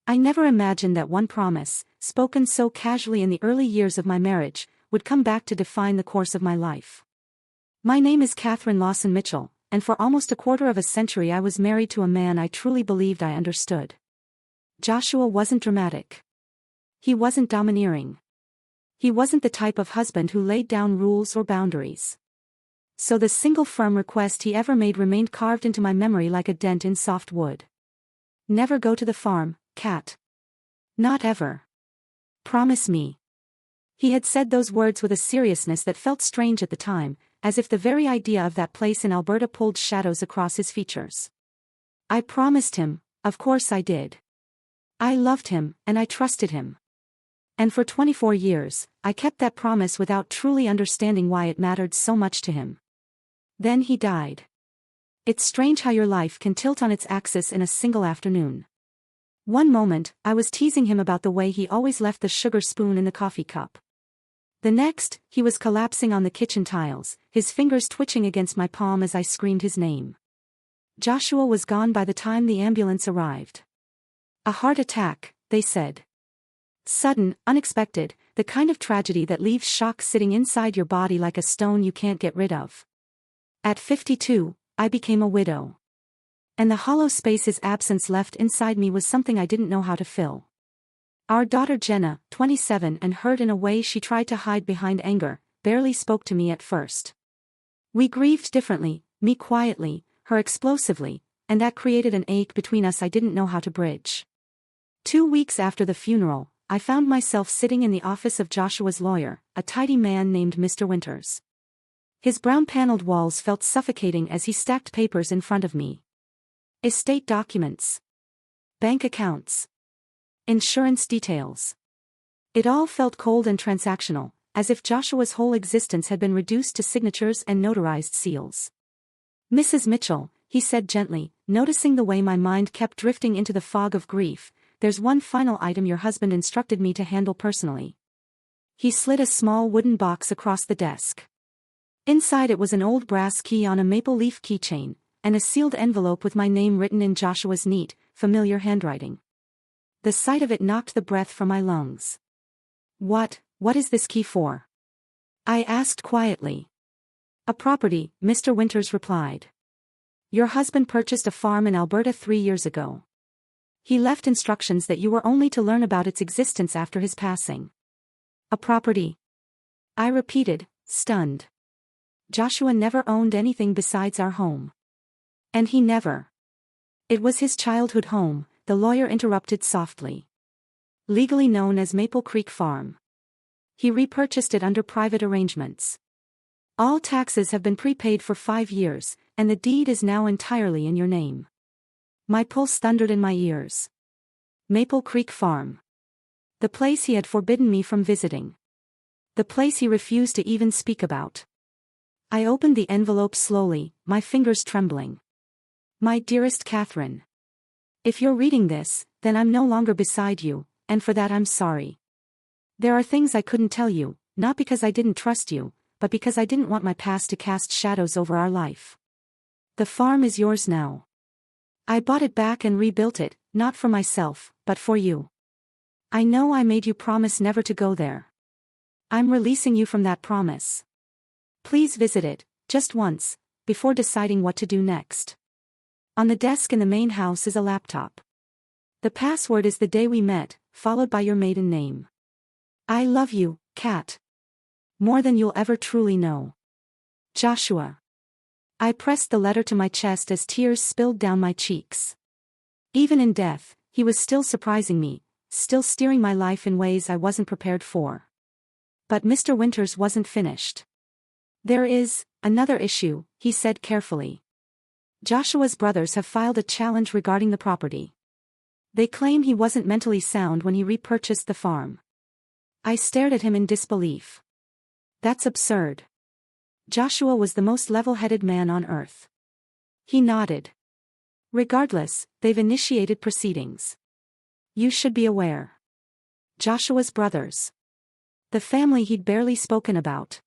I never imagined that one promise, spoken so casually in the early years of my marriage, would come back to define the course of my life. My name is Catherine Lawson Mitchell, and for almost a quarter of a century I was married to a man I truly believed I understood. Joshua wasn't dramatic. He wasn't domineering. He wasn't the type of husband who laid down rules or boundaries. So the single firm request he ever made remained carved into my memory like a dent in soft wood. Never go to the farm, Cat. Not ever. Promise me. He had said those words with a seriousness that felt strange at the time, as if the very idea of that place in Alberta pulled shadows across his features. I promised him, of course I did. I loved him, and I trusted him. And for 24 years, I kept that promise without truly understanding why it mattered so much to him. Then he died. It's strange how your life can tilt on its axis in a single afternoon. One moment, I was teasing him about the way he always left the sugar spoon in the coffee cup. The next, he was collapsing on the kitchen tiles, his fingers twitching against my palm as I screamed his name. Joshua was gone by the time the ambulance arrived. A heart attack, they said. Sudden, unexpected, the kind of tragedy that leaves shock sitting inside your body like a stone you can't get rid of. At 52, I became a widow. And the hollow space his absence left inside me was something I didn't know how to fill. Our daughter Jenna, 27 and hurt in a way she tried to hide behind anger, barely spoke to me at first. We grieved differently, me quietly, her explosively, and that created an ache between us I didn't know how to bridge. 2 weeks after the funeral, I found myself sitting in the office of Joshua's lawyer, a tidy man named Mr. Winters. His brown-paneled walls felt suffocating as he stacked papers in front of me. Estate documents. Bank accounts. Insurance details. It all felt cold and transactional, as if Joshua's whole existence had been reduced to signatures and notarized seals. Mrs. Mitchell, he said gently, noticing the way my mind kept drifting into the fog of grief, there's one final item your husband instructed me to handle personally. He slid a small wooden box across the desk. Inside it was an old brass key on a maple leaf keychain, and a sealed envelope with my name written in Joshua's neat, familiar handwriting. The sight of it knocked the breath from my lungs. What is this key for? I asked quietly. A property, Mr. Winters replied. Your husband purchased a farm in Alberta 3 years ago. He left instructions that you were only to learn about its existence after his passing. A property? I repeated, stunned. Joshua never owned anything besides our home. And he never. It was his childhood home, the lawyer interrupted softly. Legally known as Maple Creek Farm. He repurchased it under private arrangements. All taxes have been prepaid for 5 years, and the deed is now entirely in your name. My pulse thundered in my ears. Maple Creek Farm. The place he had forbidden me from visiting. The place he refused to even speak about. I opened the envelope slowly, my fingers trembling. My dearest Catherine. If you're reading this, then I'm no longer beside you, and for that I'm sorry. There are things I couldn't tell you, not because I didn't trust you, but because I didn't want my past to cast shadows over our life. The farm is yours now. I bought it back and rebuilt it, not for myself, but for you. I know I made you promise never to go there. I'm releasing you from that promise. Please visit it, just once, before deciding what to do next. On the desk in the main house is a laptop. The password is the day we met, followed by your maiden name. I love you, Cat. More than you'll ever truly know. Joshua. I pressed the letter to my chest as tears spilled down my cheeks. Even in death, he was still surprising me, still steering my life in ways I wasn't prepared for. But Mr. Winters wasn't finished. There is another issue, he said carefully. Joshua's brothers have filed a challenge regarding the property. They claim he wasn't mentally sound when he repurchased the farm. I stared at him in disbelief. That's absurd. Joshua was the most level-headed man on earth. He nodded. Regardless, they've initiated proceedings. You should be aware. Joshua's brothers. The family he'd barely spoken about.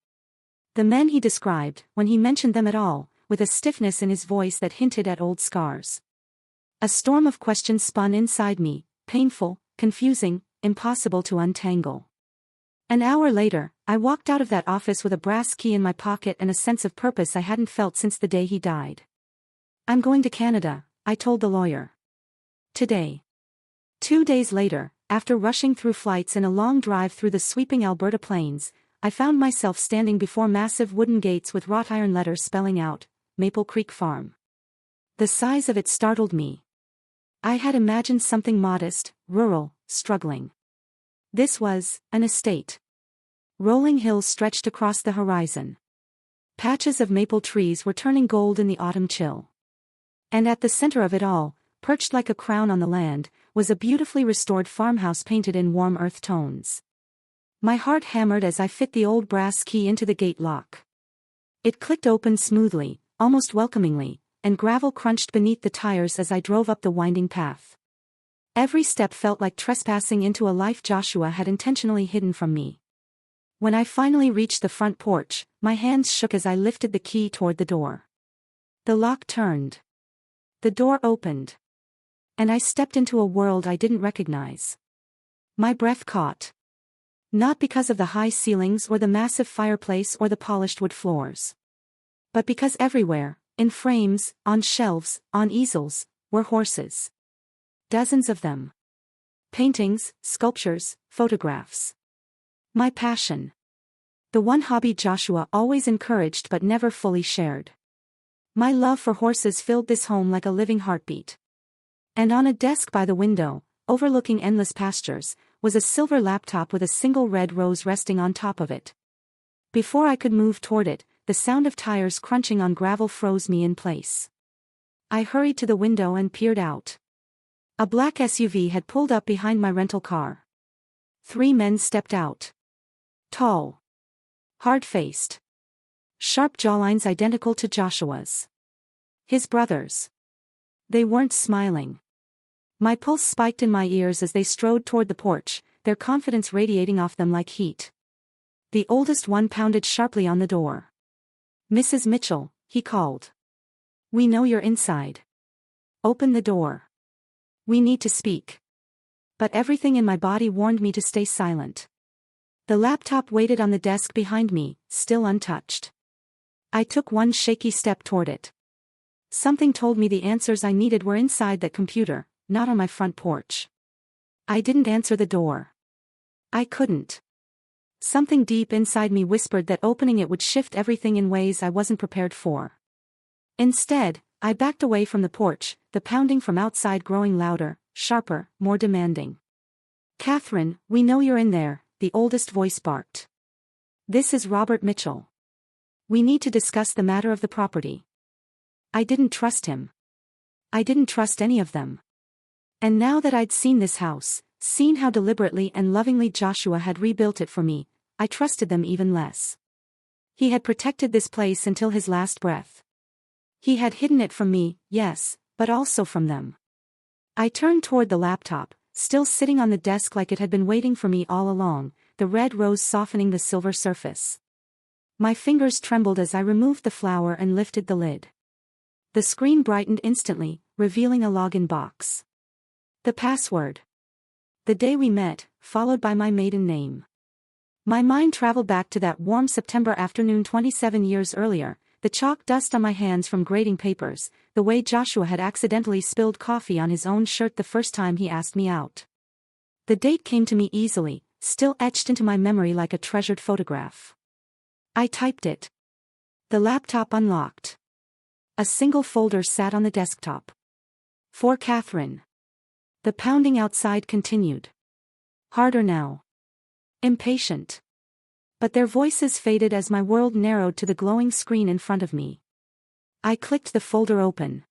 The men he described, when he mentioned them at all, with a stiffness in his voice that hinted at old scars. A storm of questions spun inside me, painful, confusing, impossible to untangle. An hour later, I walked out of that office with a brass key in my pocket and a sense of purpose I hadn't felt since the day he died. "I'm going to Canada," I told the lawyer. "Today." 2 days later, after rushing through flights and a long drive through the sweeping Alberta plains, I found myself standing before massive wooden gates with wrought iron letters spelling out, Maple Creek Farm. The size of it startled me. I had imagined something modest, rural, struggling. This was an estate. Rolling hills stretched across the horizon. Patches of maple trees were turning gold in the autumn chill. And at the center of it all, perched like a crown on the land, was a beautifully restored farmhouse painted in warm earth tones. My heart hammered as I fit the old brass key into the gate lock. It clicked open smoothly, almost welcomingly, and gravel crunched beneath the tires as I drove up the winding path. Every step felt like trespassing into a life Joshua had intentionally hidden from me. When I finally reached the front porch, my hands shook as I lifted the key toward the door. The lock turned. The door opened. And I stepped into a world I didn't recognize. My breath caught. Not because of the high ceilings or the massive fireplace or the polished wood floors. But because everywhere, in frames, on shelves, on easels, were horses. Dozens of them. Paintings, sculptures, photographs. My passion. The one hobby Joshua always encouraged but never fully shared. My love for horses filled this home like a living heartbeat. And on a desk by the window, overlooking endless pastures, was a silver laptop with a single red rose resting on top of it. Before I could move toward it, the sound of tires crunching on gravel froze me in place. I hurried to the window and peered out. A black SUV had pulled up behind my rental car. 3 men stepped out. Tall. Hard-faced. Sharp jawlines identical to Joshua's. His brothers. They weren't smiling. My pulse spiked in my ears as they strode toward the porch, their confidence radiating off them like heat. The oldest one pounded sharply on the door. "Mrs. Mitchell," he called. "We know you're inside. Open the door. We need to speak." But everything in my body warned me to stay silent. The laptop waited on the desk behind me, still untouched. I took one shaky step toward it. Something told me the answers I needed were inside that computer, not on my front porch. I didn't answer the door. I couldn't. Something deep inside me whispered that opening it would shift everything in ways I wasn't prepared for. Instead, I backed away from the porch, the pounding from outside growing louder, sharper, more demanding. "Catherine, we know you're in there," the oldest voice barked. "This is Robert Mitchell. We need to discuss the matter of the property." I didn't trust him. I didn't trust any of them. And now that I'd seen this house, seen how deliberately and lovingly Joshua had rebuilt it for me, I trusted them even less. He had protected this place until his last breath. He had hidden it from me, yes, but also from them. I turned toward the laptop, still sitting on the desk like it had been waiting for me all along, the red rose softening the silver surface. My fingers trembled as I removed the flower and lifted the lid. The screen brightened instantly, revealing a login box. The password. The day we met, followed by my maiden name. My mind traveled back to that warm September afternoon 27 years earlier, the chalk dust on my hands from grading papers, the way Joshua had accidentally spilled coffee on his own shirt the first time he asked me out. The date came to me easily, still etched into my memory like a treasured photograph. I typed it. The laptop unlocked. A single folder sat on the desktop. For Catherine. The pounding outside continued. Harder now. Impatient. But their voices faded as my world narrowed to the glowing screen in front of me. I clicked the folder open.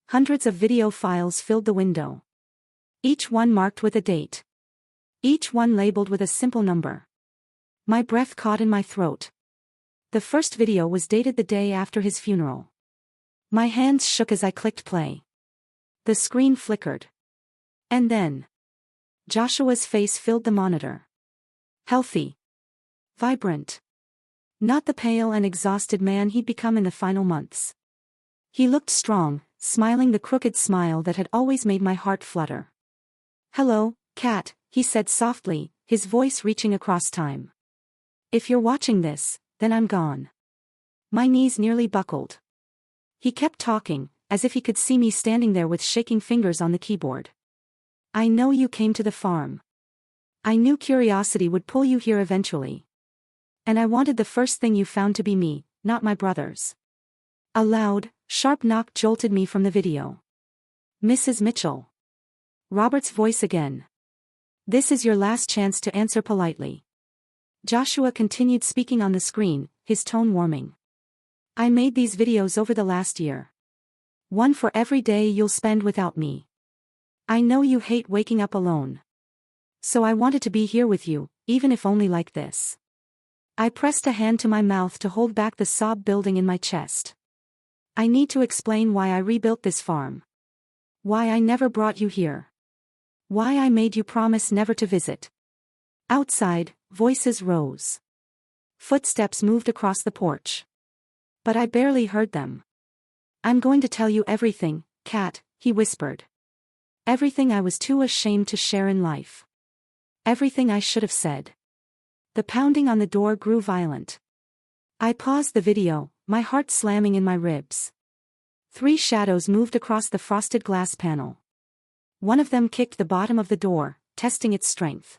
Hundreds of video files filled the window. Each one marked with a date. Each one labeled with a simple number. My breath caught in my throat. The first video was dated the day after his funeral. My hands shook as I clicked play. The screen flickered. And then Joshua's face filled the monitor. Healthy. Vibrant. Not the pale and exhausted man he'd become in the final months. He looked strong, smiling the crooked smile that had always made my heart flutter. Hello, Cat, he said softly, his voice reaching across time. If you're watching this, then I'm gone. My knees nearly buckled. He kept talking, as if he could see me standing there with shaking fingers on the keyboard. I know you came to the farm. I knew curiosity would pull you here eventually. And I wanted the first thing you found to be me, not my brothers. A loud, sharp knock jolted me from the video. Mrs. Mitchell. Robert's voice again. This is your last chance to answer politely. Joshua continued speaking on the screen, his tone warming. I made these videos over the last year. One for every day you'll spend without me. I know you hate waking up alone. So I wanted to be here with you, even if only like this. I pressed a hand to my mouth to hold back the sob building in my chest. I need to explain why I rebuilt this farm. Why I never brought you here. Why I made you promise never to visit. Outside, voices rose. Footsteps moved across the porch. But I barely heard them. I'm going to tell you everything, Cat, he whispered. Everything I was too ashamed to share in life. Everything I should have said. The pounding on the door grew violent. I paused the video, my heart slamming in my ribs. 3 shadows moved across the frosted glass panel. One of them kicked the bottom of the door, testing its strength.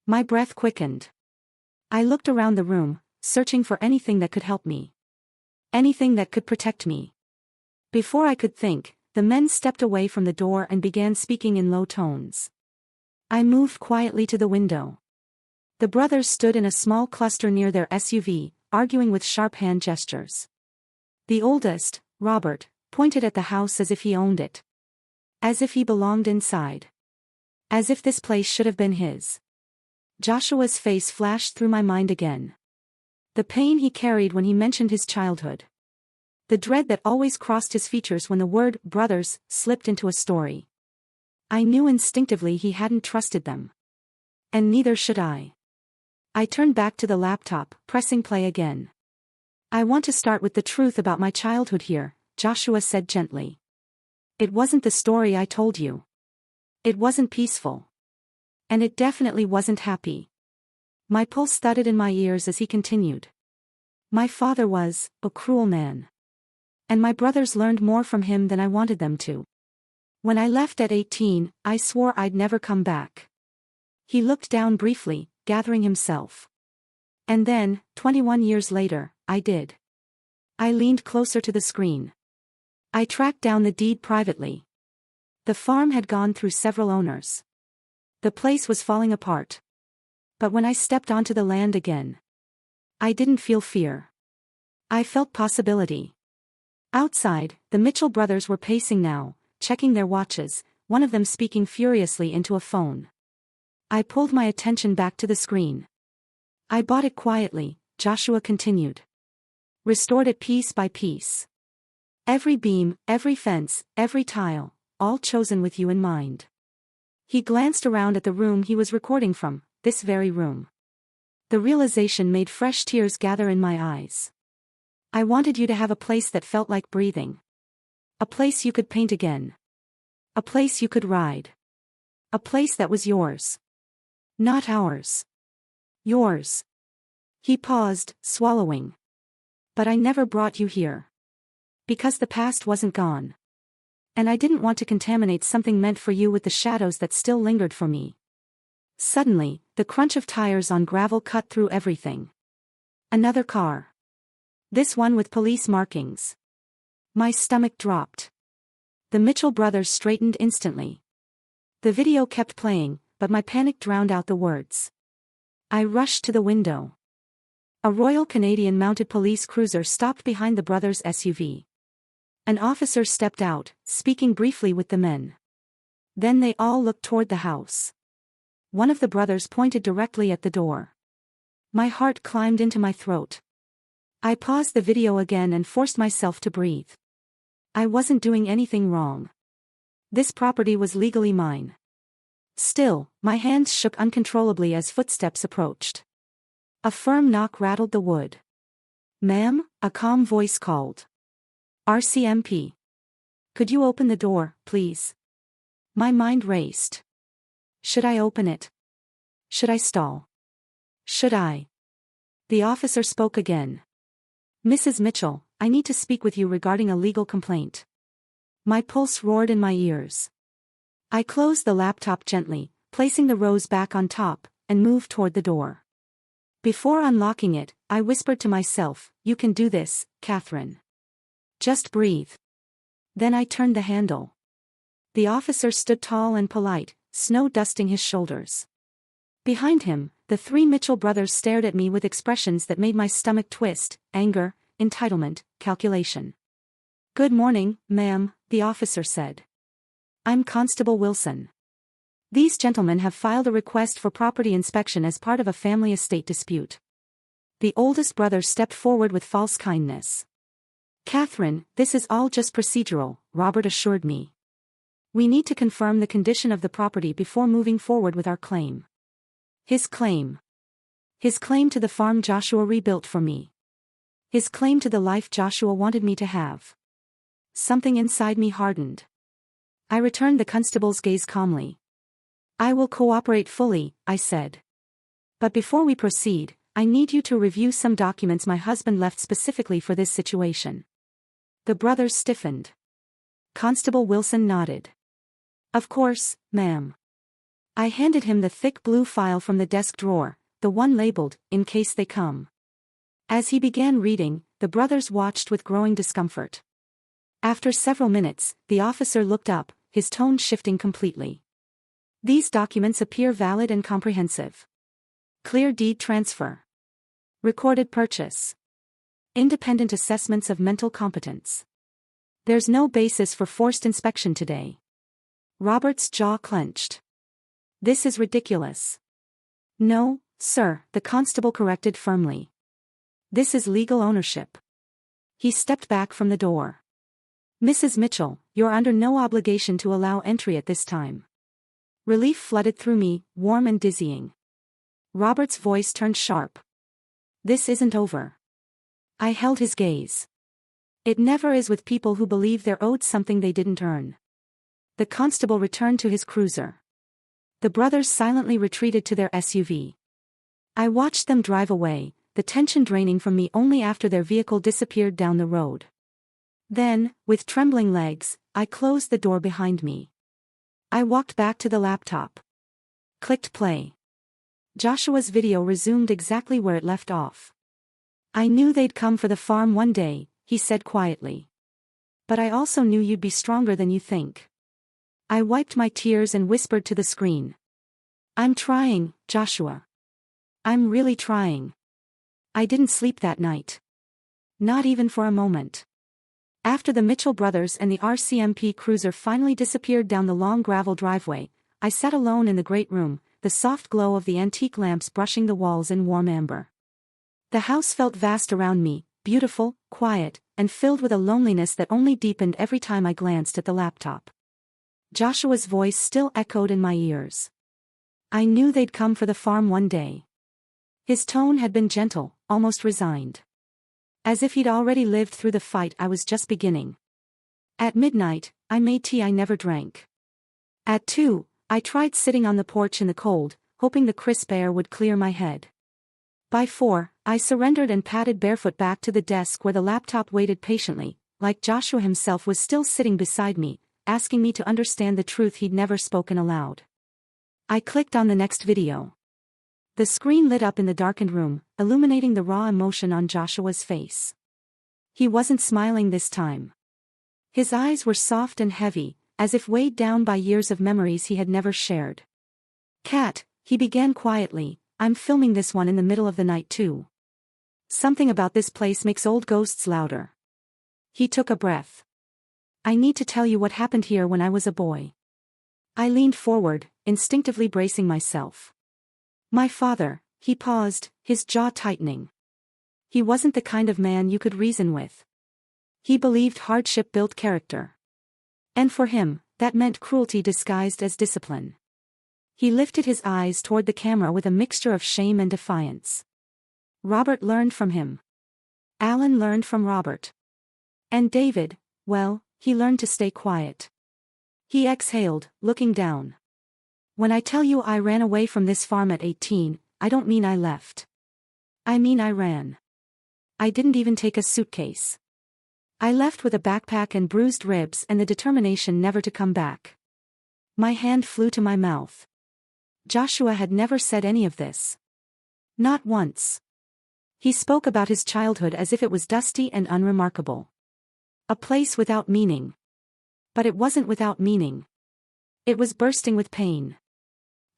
My breath quickened. I looked around the room, searching for anything that could help me. Anything that could protect me. Before I could think, the men stepped away from the door and began speaking in low tones. I moved quietly to the window. The brothers stood in a small cluster near their SUV, arguing with sharp hand gestures. The oldest, Robert, pointed at the house as if he owned it. As if he belonged inside. As if this place should have been his. Joshua's face flashed through my mind again. The pain he carried when he mentioned his childhood. The dread that always crossed his features when the word brothers slipped into a story. I knew instinctively he hadn't trusted them. And neither should I. I turned back to the laptop, pressing play again. I want to start with the truth about my childhood here, Joshua said gently. It wasn't the story I told you. It wasn't peaceful. And it definitely wasn't happy. My pulse thudded in my ears as he continued. My father was a cruel man. And my brothers learned more from him than I wanted them to. When I left at 18, I swore I'd never come back. He looked down briefly, gathering himself. And then, 21 years later, I did. I leaned closer to the screen. I tracked down the deed privately. The farm had gone through several owners. The place was falling apart. But when I stepped onto the land again, I didn't feel fear. I felt possibility. Outside, the Mitchell brothers were pacing now, checking their watches, one of them speaking furiously into a phone. I pulled my attention back to the screen. I bought it quietly, Joshua continued. Restored it piece by piece. Every beam, every fence, every tile, all chosen with you in mind. He glanced around at the room he was recording from, this very room. The realization made fresh tears gather in my eyes. I wanted you to have a place that felt like breathing. A place you could paint again. A place you could ride. A place that was yours. Not ours. Yours. He paused, swallowing. But I never brought you here. Because the past wasn't gone. And I didn't want to contaminate something meant for you with the shadows that still lingered for me. Suddenly, the crunch of tires on gravel cut through everything. Another car. This one with police markings. My stomach dropped. The Mitchell brothers straightened instantly. The video kept playing, but my panic drowned out the words. I rushed to the window. A Royal Canadian Mounted Police cruiser stopped behind the brothers' SUV. An officer stepped out, speaking briefly with the men. Then they all looked toward the house. One of the brothers pointed directly at the door. My heart climbed into my throat. I paused the video again and forced myself to breathe. I wasn't doing anything wrong. This property was legally mine. Still, my hands shook uncontrollably as footsteps approached. A firm knock rattled the wood. Ma'am, a calm voice called. RCMP. Could you open the door, please? My mind raced. Should I open it? Should I stall? Should I? The officer spoke again. Mrs. Mitchell, I need to speak with you regarding a legal complaint. My pulse roared in my ears. I closed the laptop gently, placing the rose back on top, and moved toward the door. Before unlocking it, I whispered to myself, "You can do this, Catherine. Just breathe." Then I turned the handle. The officer stood tall and polite, snow dusting his shoulders. Behind him, the three Mitchell brothers stared at me with expressions that made my stomach twist: anger, entitlement, calculation. "Good morning, ma'am," the officer said. "I'm Constable Wilson. These gentlemen have filed a request for property inspection as part of a family estate dispute." The oldest brother stepped forward with false kindness. "Catherine, this is all just procedural," Robert assured me. "We need to confirm the condition of the property before moving forward with our claim." His claim. His claim to the farm Joshua rebuilt for me. His claim to the life Joshua wanted me to have. Something inside me hardened. I returned the constable's gaze calmly. "I will cooperate fully," I said. "But before we proceed, I need you to review some documents my husband left specifically for this situation." The brothers stiffened. Constable Wilson nodded. "Of course, ma'am." I handed him the thick blue file from the desk drawer, the one labeled, "In case they come." As he began reading, the brothers watched with growing discomfort. After several minutes, the officer looked up, his tone shifting completely. "These documents appear valid and comprehensive. Clear deed transfer. Recorded purchase. Independent assessments of mental competence. There's no basis for forced inspection today." Robert's jaw clenched. "This is ridiculous." "No, sir," the constable corrected firmly. "This is legal ownership." He stepped back from the door. "Mrs. Mitchell, you're under no obligation to allow entry at this time." Relief flooded through me, warm and dizzying. Robert's voice turned sharp. "This isn't over." I held his gaze. "It never is with people who believe they're owed something they didn't earn." The constable returned to his cruiser. The brothers silently retreated to their SUV. I watched them drive away, the tension draining from me only after their vehicle disappeared down the road. Then, with trembling legs, I closed the door behind me. I walked back to the laptop. Clicked play. Joshua's video resumed exactly where it left off. "I knew they'd come for the farm one day," he said quietly. "But I also knew you'd be stronger than you think." I wiped my tears and whispered to the screen. "I'm trying, Joshua. I'm really trying." I didn't sleep that night. Not even for a moment. After the Mitchell brothers and the RCMP cruiser finally disappeared down the long gravel driveway, I sat alone in the great room, the soft glow of the antique lamps brushing the walls in warm amber. The house felt vast around me, beautiful, quiet, and filled with a loneliness that only deepened every time I glanced at the laptop. Joshua's voice still echoed in my ears. "I knew they'd come for the farm one day." His tone had been gentle, almost resigned. As if he'd already lived through the fight I was just beginning. At midnight, I made tea I never drank. At 2, I tried sitting on the porch in the cold, hoping the crisp air would clear my head. By 4, I surrendered and padded barefoot back to the desk where the laptop waited patiently, like Joshua himself was still sitting beside me, asking me to understand the truth he'd never spoken aloud. I clicked on the next video. The screen lit up in the darkened room, illuminating the raw emotion on Joshua's face. He wasn't smiling this time. His eyes were soft and heavy, as if weighed down by years of memories he had never shared. "Kat," he began quietly, "I'm filming this one in the middle of the night too. Something about this place makes old ghosts louder." He took a breath. "I need to tell you what happened here when I was a boy." I leaned forward, instinctively bracing myself. "My father," he paused, his jaw tightening. "He wasn't the kind of man you could reason with. He believed hardship built character. And for him, that meant cruelty disguised as discipline." He lifted his eyes toward the camera with a mixture of shame and defiance. "Robert learned from him. Alan learned from Robert. And David, well, he learned to stay quiet." He exhaled, looking down. When I tell you I ran away from this farm at 18, I don't mean I left. I mean I ran. I didn't even take a suitcase. I left with a backpack and bruised ribs and the determination never to come back. My hand flew to my mouth. Joshua had never said any of this. Not once. He spoke about his childhood as if it was dusty and unremarkable. A place without meaning. But it wasn't without meaning. It was bursting with pain.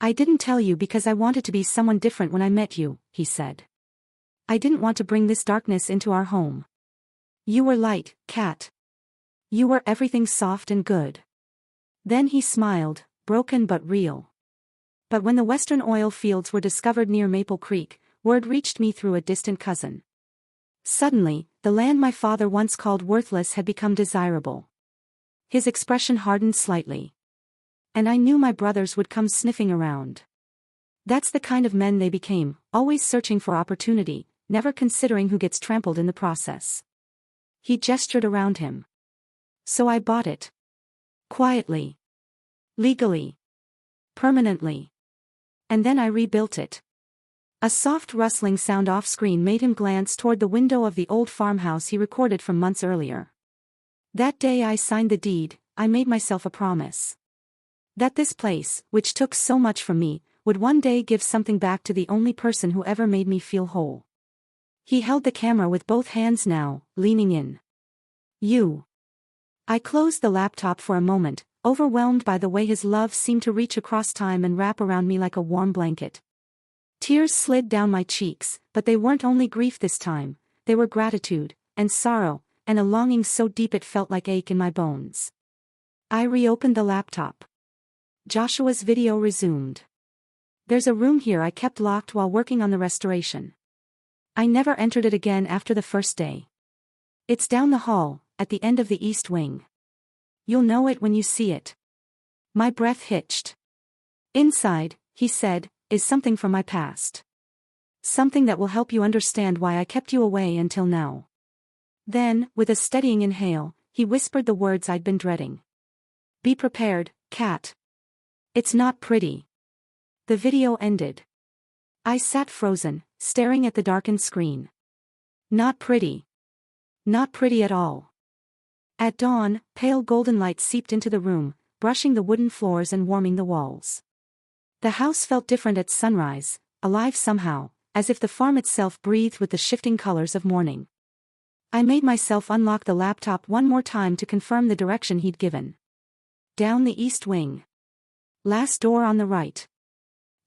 I didn't tell you because I wanted to be someone different when I met you, he said. I didn't want to bring this darkness into our home. You were light, Kat. You were everything soft and good. Then he smiled, broken but real. But when the western oil fields were discovered near Maple Creek, word reached me through a distant cousin. Suddenly, the land my father once called worthless had become desirable. His expression hardened slightly. And I knew my brothers would come sniffing around. That's the kind of men they became, always searching for opportunity, never considering who gets trampled in the process. He gestured around him. So I bought it. Quietly. Legally. Permanently. And then I rebuilt it. A soft rustling sound off-screen made him glance toward the window of the old farmhouse he recorded from months earlier. That day I signed the deed, I made myself a promise. That this place, which took so much from me, would one day give something back to the only person who ever made me feel whole. He held the camera with both hands now, leaning in. You. I closed the laptop for a moment, overwhelmed by the way his love seemed to reach across time and wrap around me like a warm blanket. Tears slid down my cheeks, but they weren't only grief this time, they were gratitude, and sorrow, and a longing so deep it felt like ache in my bones. I reopened the laptop. Joshua's video resumed. There's a room here I kept locked while working on the restoration. I never entered it again after the first day. It's down the hall, at the end of the east wing. You'll know it when you see it. My breath hitched. Inside, he said, is something from my past. Something that will help you understand why I kept you away until now. Then, with a steadying inhale, he whispered the words I'd been dreading. Be prepared, Kat. It's not pretty. The video ended. I sat frozen, staring at the darkened screen. Not pretty. Not pretty at all. At dawn, pale golden light seeped into the room, brushing the wooden floors and warming the walls. The house felt different at sunrise, alive somehow, as if the farm itself breathed with the shifting colors of morning. I made myself unlock the laptop one more time to confirm the direction he'd given. Down the east wing. Last door on the right.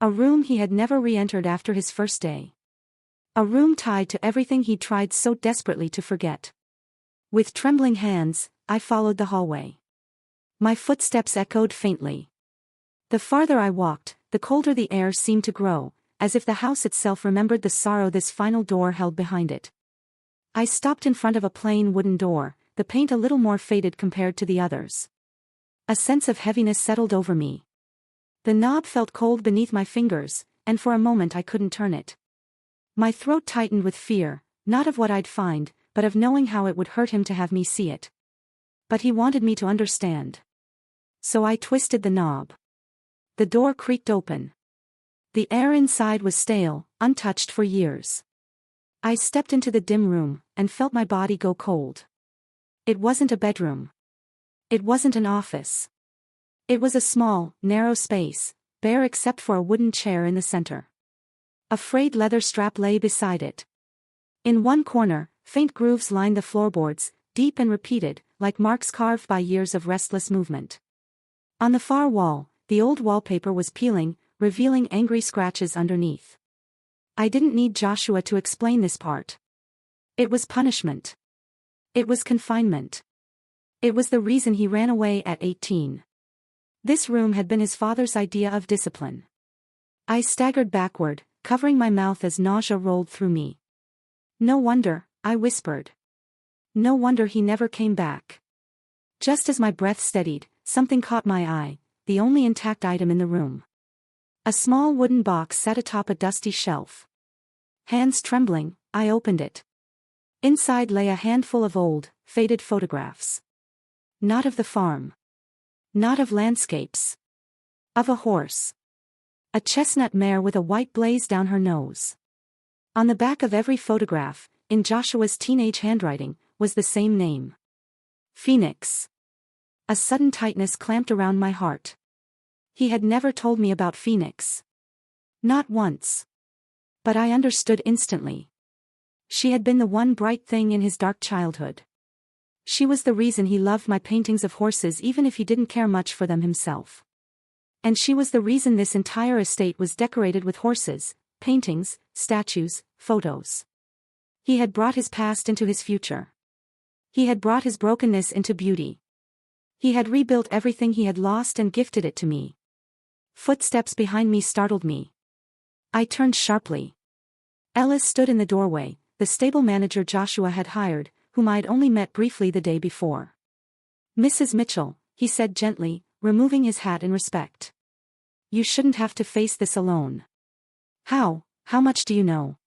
A room he had never re-entered after his first day. A room tied to everything he'd tried so desperately to forget. With trembling hands, I followed the hallway. My footsteps echoed faintly. The farther I walked, the colder the air seemed to grow, as if the house itself remembered the sorrow this final door held behind it. I stopped in front of a plain wooden door, the paint a little more faded compared to the others. A sense of heaviness settled over me. The knob felt cold beneath my fingers, and for a moment I couldn't turn it. My throat tightened with fear, not of what I'd find, but of knowing how it would hurt him to have me see it. But he wanted me to understand. So I twisted the knob. The door creaked open. The air inside was stale, untouched for years. I stepped into the dim room, and felt my body go cold. It wasn't a bedroom. It wasn't an office. It was a small, narrow space, bare except for a wooden chair in the center. A frayed leather strap lay beside it. In one corner, faint grooves lined the floorboards, deep and repeated, like marks carved by years of restless movement. On the far wall, the old wallpaper was peeling, revealing angry scratches underneath. I didn't need Joshua to explain this part. It was punishment. It was confinement. It was the reason he ran away at 18. This room had been his father's idea of discipline. I staggered backward, covering my mouth as nausea rolled through me. No wonder, I whispered. No wonder he never came back. Just as my breath steadied, something caught my eye, the only intact item in the room. A small wooden box sat atop a dusty shelf. Hands trembling, I opened it. Inside lay a handful of old, faded photographs. Not of the farm. Not of landscapes. Of a horse. A chestnut mare with a white blaze down her nose. On the back of every photograph, in Joshua's teenage handwriting, was the same name. Phoenix. A sudden tightness clamped around my heart. He had never told me about Phoenix. Not once. But I understood instantly. She had been the one bright thing in his dark childhood. She was the reason he loved my paintings of horses even if he didn't care much for them himself. And she was the reason this entire estate was decorated with horses, paintings, statues, photos. He had brought his past into his future. He had brought his brokenness into beauty. He had rebuilt everything he had lost and gifted it to me. Footsteps behind me startled me. I turned sharply. Ellis stood in the doorway, the stable manager Joshua had hired, whom I had only met briefly the day before. "Mrs. Mitchell," he said gently, removing his hat in respect. "You shouldn't have to face this alone." How much do you know?"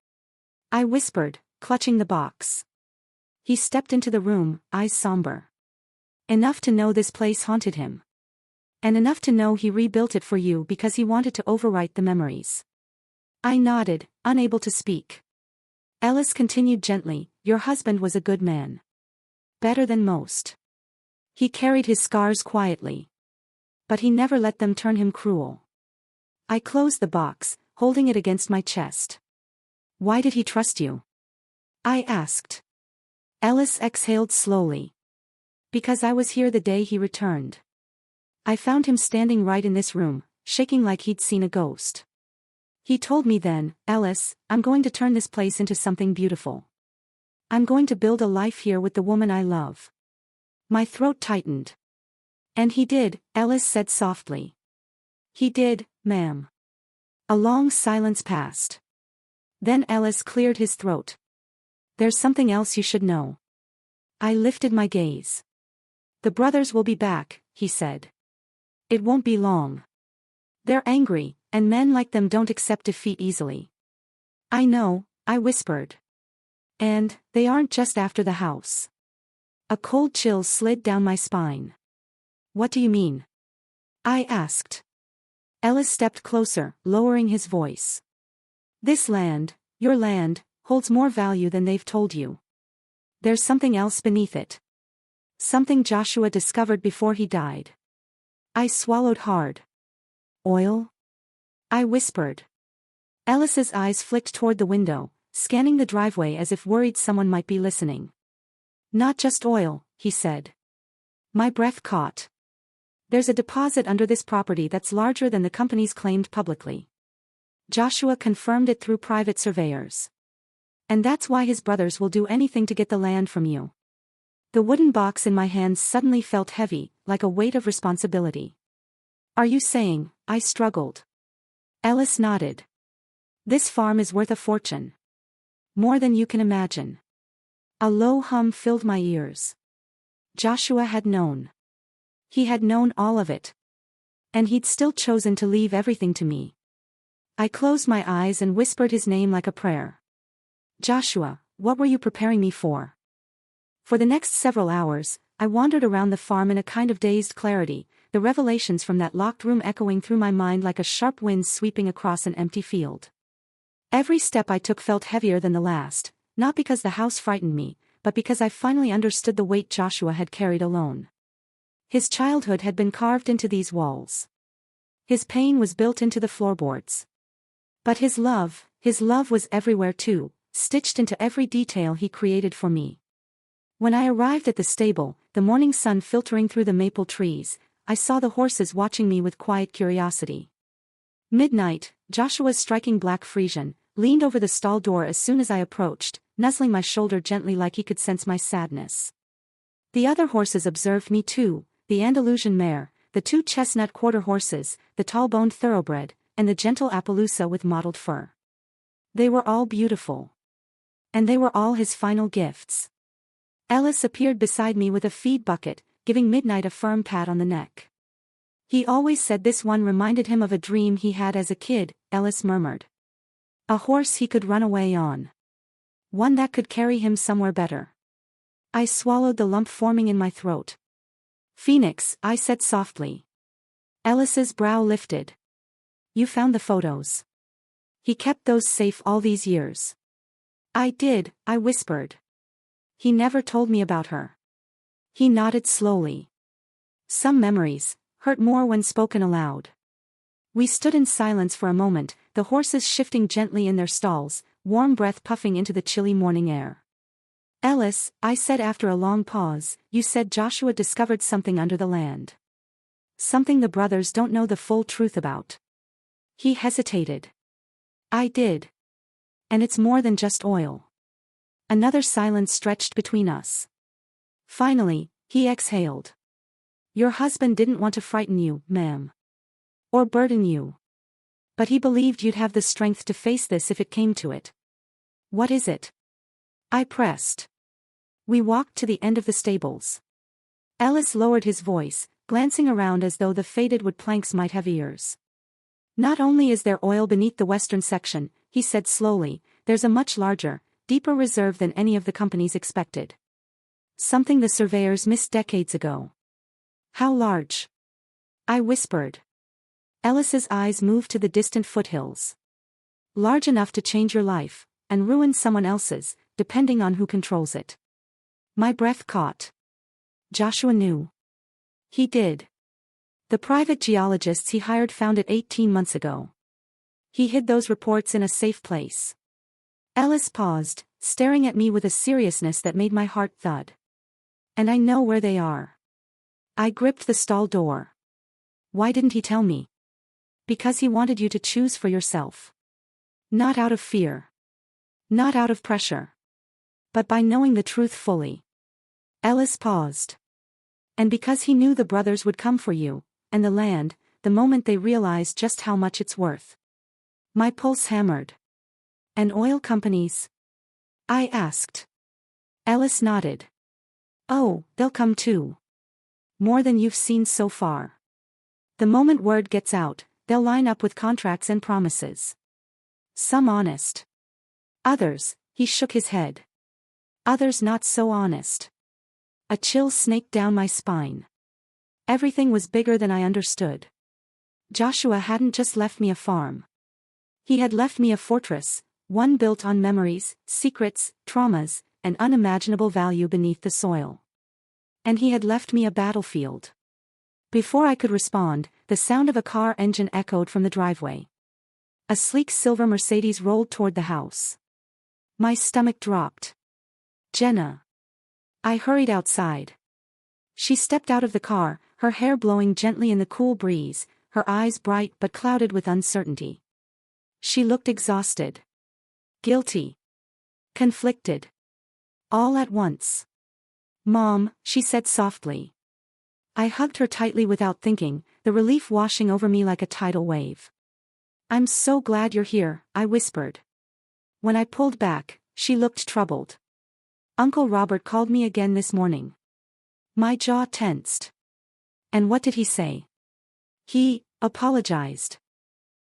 I whispered, clutching the box. He stepped into the room, eyes somber. "Enough to know this place haunted him. And enough to know he rebuilt it for you because he wanted to overwrite the memories." I nodded, unable to speak. Ellis continued gently, "Your husband was a good man. Better than most. He carried his scars quietly. But he never let them turn him cruel." I closed the box, holding it against my chest. "Why did he trust you?" I asked. Ellis exhaled slowly. "Because I was here the day he returned. I found him standing right in this room, shaking like he'd seen a ghost. He told me then, 'Ellis, I'm going to turn this place into something beautiful. I'm going to build a life here with the woman I love.'" My throat tightened. "And he did," Ellis said softly. "He did, ma'am." A long silence passed. Then Ellis cleared his throat. "There's something else you should know." I lifted my gaze. "The brothers will be back," he said. "It won't be long. They're angry, and men like them don't accept defeat easily." "I know," I whispered. "And they aren't just after the house." A cold chill slid down my spine. "What do you mean?" I asked. Ellis stepped closer, lowering his voice. "This land, your land, holds more value than they've told you. There's something else beneath it. Something Joshua discovered before he died." I swallowed hard. "Oil?" I whispered. Ellis's eyes flicked toward the window, scanning the driveway as if worried someone might be listening. "Not just oil," he said. My breath caught. "There's a deposit under this property that's larger than the company's claimed publicly. Joshua confirmed it through private surveyors. And that's why his brothers will do anything to get the land from you." The wooden box in my hands suddenly felt heavy, like a weight of responsibility. "Are you saying," I struggled. Ellis nodded. "This farm is worth a fortune. More than you can imagine." A low hum filled my ears. Joshua had known. He had known all of it. And he'd still chosen to leave everything to me. I closed my eyes and whispered his name like a prayer. "Joshua, what were you preparing me for?" For the next several hours, I wandered around the farm in a kind of dazed clarity, the revelations from that locked room echoing through my mind like a sharp wind sweeping across an empty field. Every step I took felt heavier than the last, not because the house frightened me, but because I finally understood the weight Joshua had carried alone. His childhood had been carved into these walls. His pain was built into the floorboards. But his love was everywhere too, stitched into every detail he created for me. When I arrived at the stable, the morning sun filtering through the maple trees, I saw the horses watching me with quiet curiosity. Midnight, Joshua's striking black Frisian, leaned over the stall door as soon as I approached, nuzzling my shoulder gently like he could sense my sadness. The other horses observed me too, the Andalusian mare, the two chestnut quarter horses, the tall-boned thoroughbred, and the gentle Appaloosa with mottled fur. They were all beautiful. And they were all his final gifts. Ellis appeared beside me with a feed bucket, giving Midnight a firm pat on the neck. "He always said this one reminded him of a dream he had as a kid," Ellis murmured. "A horse he could run away on. One that could carry him somewhere better." I swallowed the lump forming in my throat. "Phoenix," I said softly. Ellis's brow lifted. You found the photos. He kept those safe all these years. I did, I whispered. He never told me about her. He nodded slowly. Some memories hurt more when spoken aloud. We stood in silence for a moment, the horses shifting gently in their stalls, warm breath puffing into the chilly morning air. Ellis, I said after a long pause, you said Joshua discovered something under the land. Something the brothers don't know the full truth about. He hesitated. I did. And it's more than just oil. Another silence stretched between us. Finally, he exhaled. Your husband didn't want to frighten you, ma'am. Or burden you. But he believed you'd have the strength to face this if it came to it. What is it? I pressed. We walked to the end of the stables. Ellis lowered his voice, glancing around as though the fated wood planks might have ears. Not only is there oil beneath the western section, he said slowly, there's a much larger, deeper reserve than any of the companies expected. Something the surveyors missed decades ago. How large? I whispered. Ellis's eyes moved to the distant foothills. Large enough to change your life, and ruin someone else's, depending on who controls it. My breath caught. Joshua knew. He did. The private geologists he hired found it 18 months ago. He hid those reports in a safe place. Ellis paused, staring at me with a seriousness that made my heart thud. And I know where they are. I gripped the stall door. Why didn't he tell me? Because he wanted you to choose for yourself. Not out of fear. Not out of pressure. But by knowing the truth fully. Ellis paused. And because he knew the brothers would come for you, and the land, the moment they realized just how much it's worth. My pulse hammered. And oil companies? I asked. Ellis nodded. Oh, they'll come too. More than you've seen so far. The moment word gets out, they'll line up with contracts and promises. Some honest. Others, he shook his head. Others not so honest. A chill snaked down my spine. Everything was bigger than I understood. Joshua hadn't just left me a farm. He had left me a fortress, one built on memories, secrets, traumas, and unimaginable value beneath the soil. And he had left me a battlefield. Before I could respond, the sound of a car engine echoed from the driveway. A sleek silver Mercedes rolled toward the house. My stomach dropped. Jenna. I hurried outside. She stepped out of the car, her hair blowing gently in the cool breeze, her eyes bright but clouded with uncertainty. She looked exhausted. Guilty. Conflicted. All at once. Mom, she said softly. I hugged her tightly without thinking, the relief washing over me like a tidal wave. I'm so glad you're here, I whispered. When I pulled back, she looked troubled. Uncle Robert called me again this morning. My jaw tensed. And what did he say? He apologized.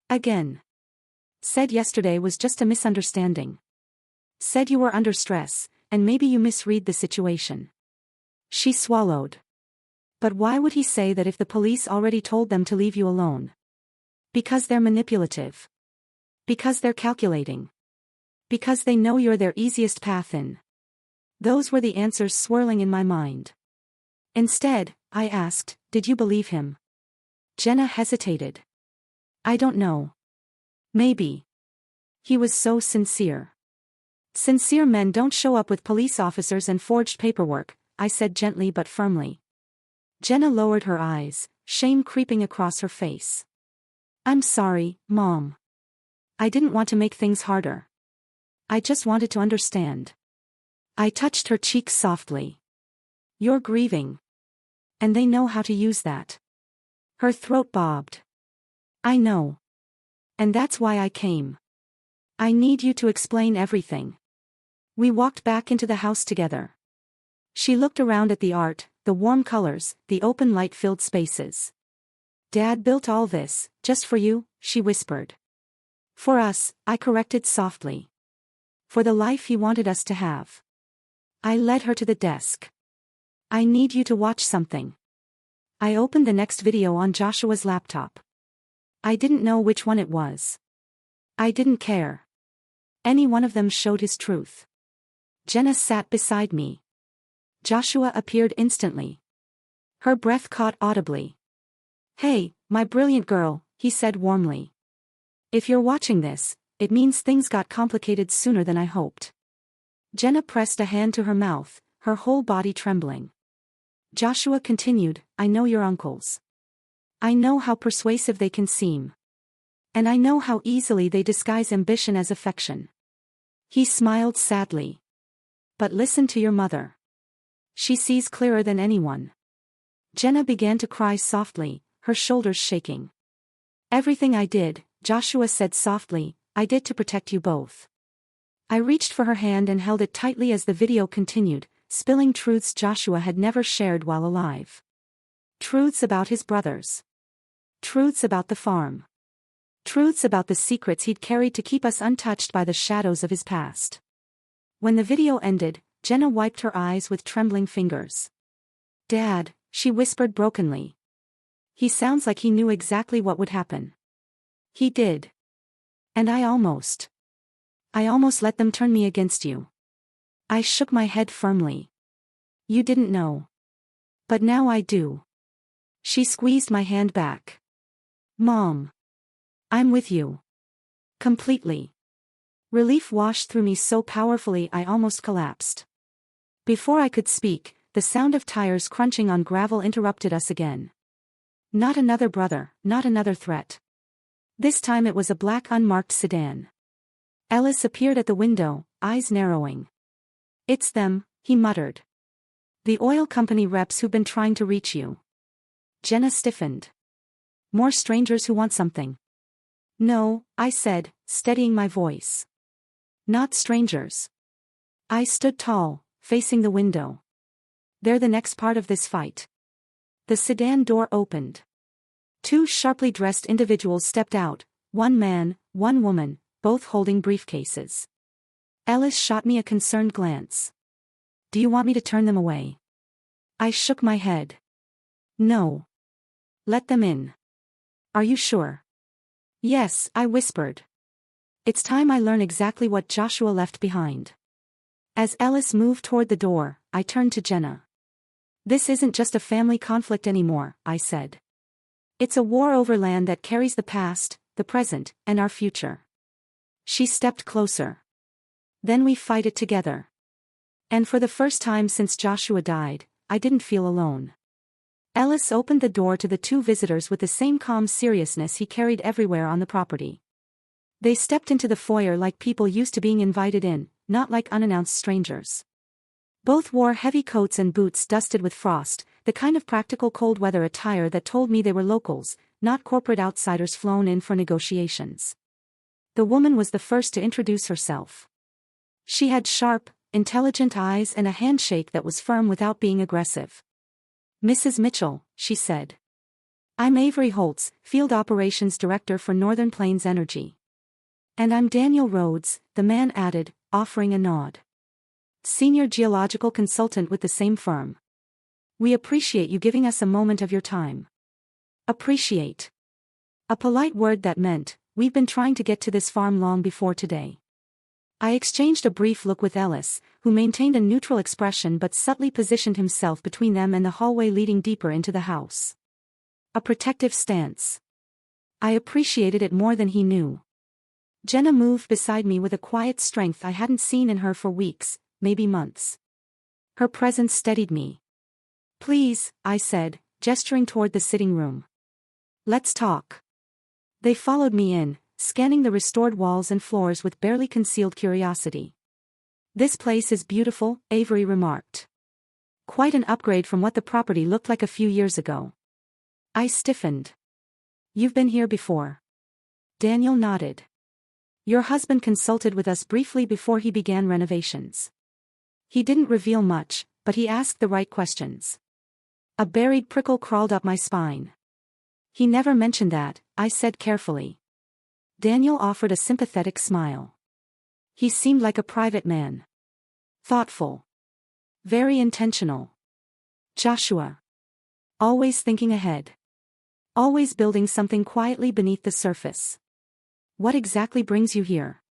Again. Said yesterday was just a misunderstanding. Said you were under stress, and maybe you misread the situation. She swallowed. But why would he say that if the police already told them to leave you alone? Because they're manipulative. Because they're calculating. Because they know you're their easiest path in. Those were the answers swirling in my mind. Instead, I asked, did you believe him? Jenna hesitated. I don't know. Maybe. He was so sincere. Sincere men don't show up with police officers and forged paperwork, I said gently but firmly. Jenna lowered her eyes, shame creeping across her face. I'm sorry, Mom. I didn't want to make things harder. I just wanted to understand. I touched her cheek softly. You're grieving. And they know how to use that. Her throat bobbed. I know. And that's why I came. I need you to explain everything. We walked back into the house together. She looked around at the art, the warm colors, the open light-filled spaces. Dad built all this, just for you, she whispered. For us, I corrected softly. For the life he wanted us to have. I led her to the desk. I need you to watch something. I opened the next video on Joshua's laptop. I didn't know which one it was. I didn't care. Any one of them showed his truth. Jenna sat beside me. Joshua appeared instantly. Her breath caught audibly. "Hey, my brilliant girl," he said warmly. "If you're watching this, it means things got complicated sooner than I hoped." Jenna pressed a hand to her mouth, her whole body trembling. Joshua continued, "I know your uncles. I know how persuasive they can seem. And I know how easily they disguise ambition as affection." He smiled sadly. "But listen to your mother. She sees clearer than anyone." Jenna began to cry softly, her shoulders shaking. "Everything I did," Joshua said softly, "I did to protect you both." I reached for her hand and held it tightly as the video continued, spilling truths Joshua had never shared while alive. Truths about his brothers. Truths about the farm. Truths about the secrets he'd carried to keep us untouched by the shadows of his past. When the video ended, Jenna wiped her eyes with trembling fingers. "Dad," she whispered brokenly. "He sounds like he knew exactly what would happen." "He did. And I almost let them turn me against you." I shook my head firmly. "You didn't know. But now I do." She squeezed my hand back. "Mom. I'm with you. Completely." Relief washed through me so powerfully I almost collapsed. Before I could speak, the sound of tires crunching on gravel interrupted us again. Not another brother, not another threat. This time it was a black unmarked sedan. Ellis appeared at the window, eyes narrowing. "It's them," he muttered. "The oil company reps who've been trying to reach you." Jenna stiffened. "More strangers who want something?" "No," I said, steadying my voice. "Not strangers." I stood tall, facing the window. "They're the next part of this fight." The sedan door opened. Two sharply dressed individuals stepped out, one man, one woman, both holding briefcases. Ellis shot me a concerned glance. "Do you want me to turn them away?" I shook my head. "No. Let them in." "Are you sure?" "Yes," I whispered. "It's time I learn exactly what Joshua left behind." As Ellis moved toward the door, I turned to Jenna. "This isn't just a family conflict anymore," I said. "It's a war over land that carries the past, the present, and our future." She stepped closer. "Then we fight it together." And for the first time since Joshua died, I didn't feel alone. Ellis opened the door to the two visitors with the same calm seriousness he carried everywhere on the property. They stepped into the foyer like people used to being invited in, not like unannounced strangers. Both wore heavy coats and boots dusted with frost, the kind of practical cold weather attire that told me they were locals, not corporate outsiders flown in for negotiations. The woman was the first to introduce herself. She had sharp, intelligent eyes and a handshake that was firm without being aggressive. "Mrs. Mitchell," she said. "I'm Avery Holtz, Field Operations Director for Northern Plains Energy." "And I'm Daniel Rhodes," the man added, offering a nod. "Senior Geological Consultant with the same firm. We appreciate you giving us a moment of your time." Appreciate. A polite word that meant, we've been trying to get to this farm long before today. I exchanged a brief look with Ellis, who maintained a neutral expression but subtly positioned himself between them and the hallway leading deeper into the house. A protective stance. I appreciated it more than he knew. Jenna moved beside me with a quiet strength I hadn't seen in her for weeks, maybe months. Her presence steadied me. "Please," I said, gesturing toward the sitting room. "Let's talk." They followed me in, scanning the restored walls and floors with barely concealed curiosity. "This place is beautiful," Avery remarked. "Quite an upgrade from what the property looked like a few years ago." I stiffened. "You've been here before." Daniel nodded. "Your husband consulted with us briefly before he began renovations. He didn't reveal much, but he asked the right questions." A buried prickle crawled up my spine. "He never mentioned that," I said carefully. Daniel offered a sympathetic smile. He seemed like a private man. Thoughtful. Very intentional. Joshua. Always thinking ahead. Always building something quietly beneath the surface. What exactly brings you here?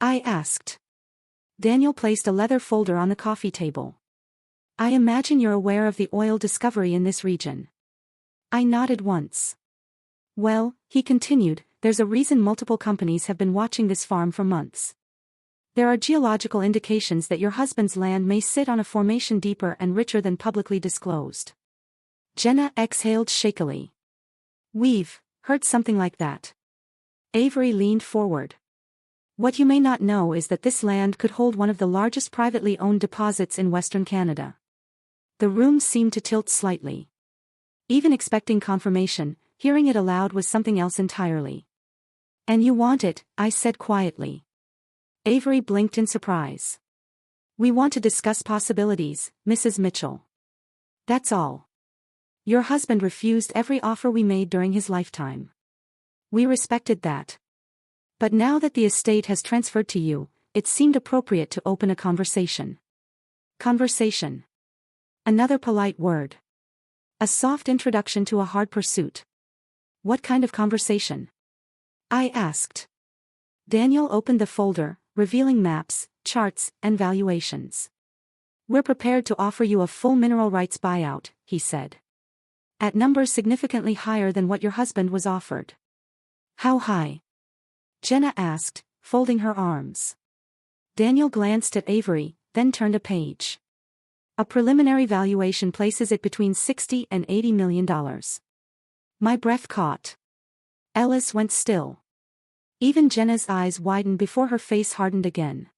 I asked. Daniel placed a leather folder on the coffee table. I imagine you're aware of the oil discovery in this region. I nodded once. Well, he continued, there's a reason multiple companies have been watching this farm for months. There are geological indications that your husband's land may sit on a formation deeper and richer than publicly disclosed. Jenna exhaled shakily. We've heard something like that. Avery leaned forward. What you may not know is that this land could hold one of the largest privately owned deposits in Western Canada. The room seemed to tilt slightly. Even expecting confirmation, hearing it aloud was something else entirely. And you want it, I said quietly. Avery blinked in surprise. We want to discuss possibilities, Mrs. Mitchell. That's all. Your husband refused every offer we made during his lifetime. We respected that. But now that the estate has transferred to you, it seemed appropriate to open a conversation. Conversation. Another polite word. A soft introduction to a hard pursuit. What kind of conversation? I asked. Daniel opened the folder, revealing maps, charts, and valuations. We're prepared to offer you a full mineral rights buyout, he said. At numbers significantly higher than what your husband was offered. How high? Jenna asked, folding her arms. Daniel glanced at Avery, then turned a page. A preliminary valuation places it between $60 and $80 million. My breath caught. Ellis went still. Even Jenna's eyes widened before her face hardened again.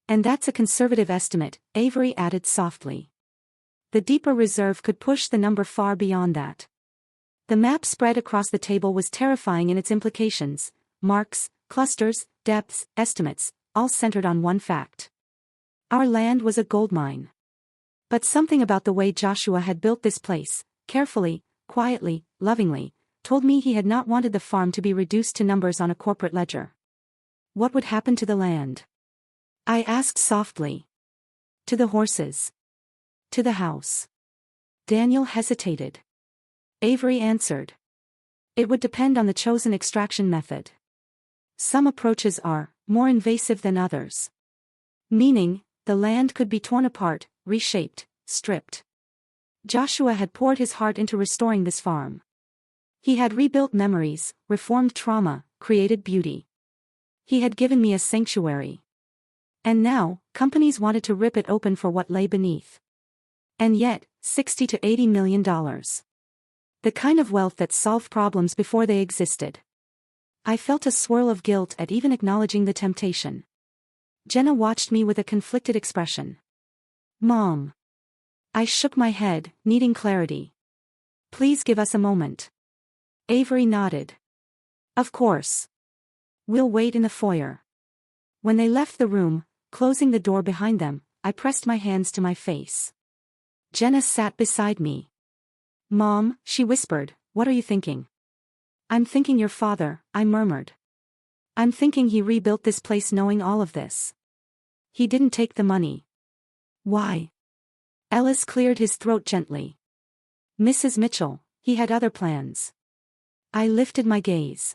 And that's a conservative estimate, Avery added softly. The deeper reserve could push the number far beyond that. The map spread across the table was terrifying in its implications, marks, clusters, depths, estimates, all centered on one fact. Our land was a goldmine. But something about the way Joshua had built this place, carefully, quietly, lovingly, told me he had not wanted the farm to be reduced to numbers on a corporate ledger. What would happen to the land? I asked softly. To the horses. To the house. Daniel hesitated. Avery answered. It would depend on the chosen extraction method. Some approaches are more invasive than others. Meaning, the land could be torn apart, reshaped, stripped. Joshua had poured his heart into restoring this farm. He had rebuilt memories, reformed trauma, created beauty. He had given me a sanctuary. And now, companies wanted to rip it open for what lay beneath. And yet, $60 to $80 million. The kind of wealth that solved problems before they existed. I felt a swirl of guilt at even acknowledging the temptation. Jenna watched me with a conflicted expression. Mom. I shook my head, needing clarity. Please give us a moment. Avery nodded. Of course. We'll wait in the foyer. When they left the room, closing the door behind them, I pressed my hands to my face. Jenna sat beside me. Mom, she whispered, what are you thinking? I'm thinking your father, I murmured. I'm thinking he rebuilt this place knowing all of this. He didn't take the money. Why? Ellis cleared his throat gently. Mrs. Mitchell, he had other plans. I lifted my gaze.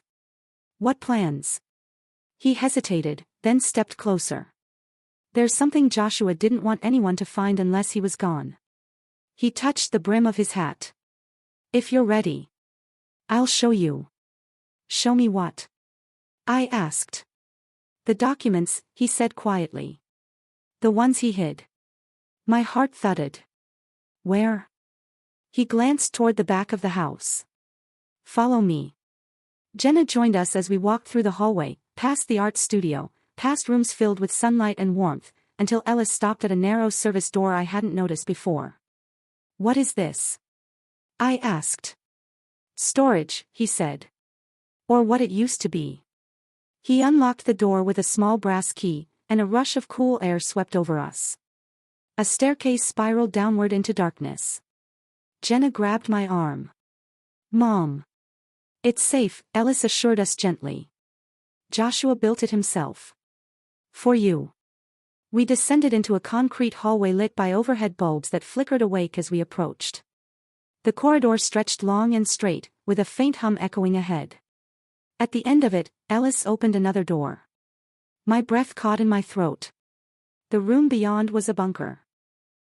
What plans? He hesitated, then stepped closer. There's something Joshua didn't want anyone to find unless he was gone. He touched the brim of his hat. If you're ready. I'll show you. Show me what? I asked. The documents, he said quietly. The ones he hid. My heart thudded. Where? He glanced toward the back of the house. Follow me. Jenna joined us as we walked through the hallway, past the art studio, past rooms filled with sunlight and warmth, until Ellis stopped at a narrow service door I hadn't noticed before. What is this? I asked. Storage, he said. Or what it used to be. He unlocked the door with a small brass key, and a rush of cool air swept over us. A staircase spiraled downward into darkness. Jenna grabbed my arm. Mom. It's safe, Ellis assured us gently. Joshua built it himself. For you. We descended into a concrete hallway lit by overhead bulbs that flickered awake as we approached. The corridor stretched long and straight, with a faint hum echoing ahead. At the end of it, Ellis opened another door. My breath caught in my throat. The room beyond was a bunker.